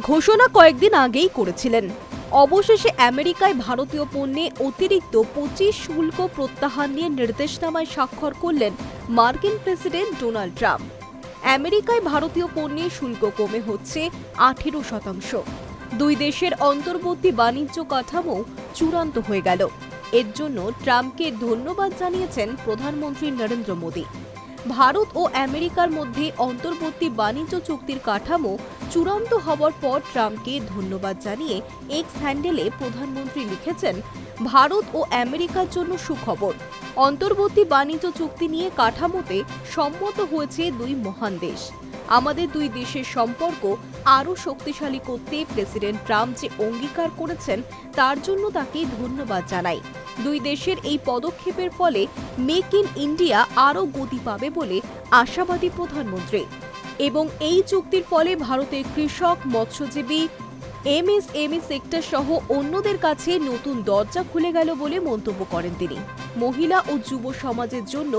ঘোষণা কয়েকদিন আগেই করেছিলেন। অবশেষে আমেরিকায় ভারতীয় পণ্যে অতিরিক্ত 25 শুল্ক প্রত্যাহার নিয়ে নির্দেশনামায় স্বাক্ষর করলেন মার্কিন প্রেসিডেন্ট ডোনাল্ড ট্রাম্প। আমেরিকায় ভারতীয় পণ্যে শুল্ক কমে হচ্ছে 18%। দুই দেশের অন্তর্বর্তী বাণিজ্য কাঠামো চূড়ান্ত হয়ে গেল। এর জন্য ট্রাম্পকে ধন্যবাদ জানিয়েছেন প্রধানমন্ত্রী নরেন্দ্র মোদী। ভারত ও আমেরিকার মধ্যে অন্তর্বর্তী বাণিজ্য চুক্তির কাঠামো চূড়ান্ত হওয়ার পর ট্রাম্পকে ধন্যবাদ জানিয়ে এক্স হ্যান্ডেলে প্রধানমন্ত্রী লিখেছেন, ভারত ও আমেরিকার জন্য সুখবর। অন্তর্বর্তী বাণিজ্য চুক্তি নিয়ে কাঠামোতে সম্মত হয়েছে দুই মহান দেশ। আমাদের দুই দেশের সম্পর্ক আরও শক্তিশালী করতে প্রেসিডেন্ট ট্রাম্প যে অঙ্গীকার করেছেন তার জন্য তাকে ধন্যবাদ জানাই। দুই দেশের এই পদক্ষেপের ফলে মেক ইন ইন্ডিয়া আরও গতি পাবে বলে আশাবাদী প্রধানমন্ত্রী। এবং এই চুক্তির ফলে ভারতের কৃষক, মৎস্যজীবী, এমএসএমই সেক্টর সহ অন্যদের কাছে নতুন দরজা খুলে গেল বলে মন্তব্য করেন তিনি। মহিলা ও যুব সমাজের জন্য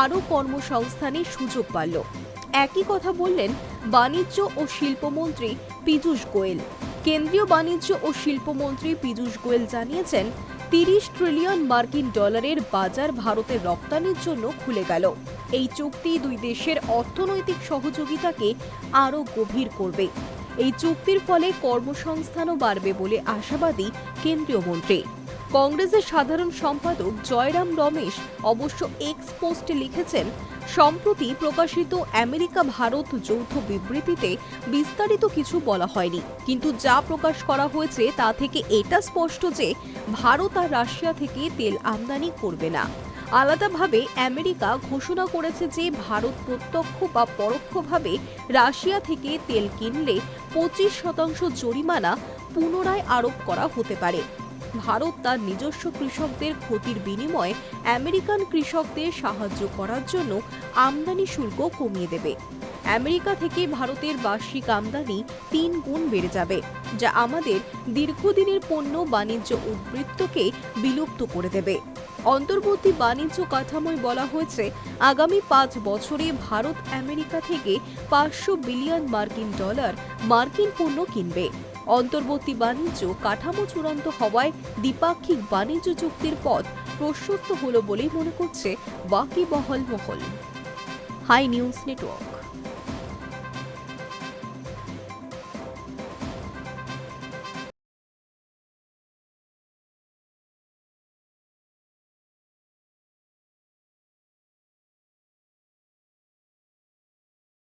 আরও কর্মসংস্থানের সুযোগ বাড়ল। একই কথা বললেন বাণিজ্য ও শিল্পমন্ত্রী পীযূষ গোয়েল। কেন্দ্রীয় বাণিজ্য ও শিল্পমন্ত্রী পীযূষ গোয়েল জানিয়েছেন, 30 ট্রিলিয়ন মার্কিন ডলারের বাজার ভারতের রপ্তানির জন্য খুলে গেল। এই চুক্তি দুই দেশের অর্থনৈতিক সহযোগিতাকে আরও গভীর করবে। এই চুক্তির ফলে কর্মসংস্থানও বাড়বে বলে আশাবাদী কেন্দ্রীয় মন্ত্রী। কংগ্রেসের সাধারণ সম্পাদক জয়রাম রমেশ অবশ্য এক্স পোস্টে লিখেছেন, সম্প্রতি প্রকাশিত আমেরিকা ভারত যৌথ বিবৃতিতে বিস্তারিত কিছু বলা হয়নি, কিন্তু যা প্রকাশ করা হয়েছে তা থেকে এটা স্পষ্ট যে ভারত আর রাশিয়া থেকে তেল আমদানি করবে না। আলাদাভাবে আমেরিকা ঘোষণা করেছে যে ভারত প্রত্যক্ষ বা পরোক্ষভাবে রাশিয়া থেকে তেল কিনলে 25% জরিমানা পুনরায় আরোপ করা হতে পারে। ভারত তার নিজস্ব কৃষকদের ক্ষতির বিনিময়ে আমেরিকান কৃষকদের সাহায্য করার জন্য আমদানি শুল্ক কমিয়ে দেবে। আমেরিকা থেকে ভারতের বার্ষিক আমদানি 3 গুণ বেড়ে যাবে, যা আমাদের দীর্ঘদিনের পণ্য বাণিজ্য উদ্বৃত্তকে বিলুপ্ত করে দেবে। অন্তর্বর্তী বাণিজ্য কাঠামোয় বলা হয়েছে, আগামী 5 বছরে ভারত আমেরিকা থেকে 500 বিলিয়ন মার্কিন ডলার মার্কিন পণ্য কিনবে। অন্তর্বর্তী বাণিজ্য কাঠামো চূড়ান্ত হওয়ায় দ্বিপাক্ষিক বাণিজ্য চুক্তির পথ প্রশস্ত হলো বলেই মনে করছে ওয়াকিবহাল মহল। Hi news network.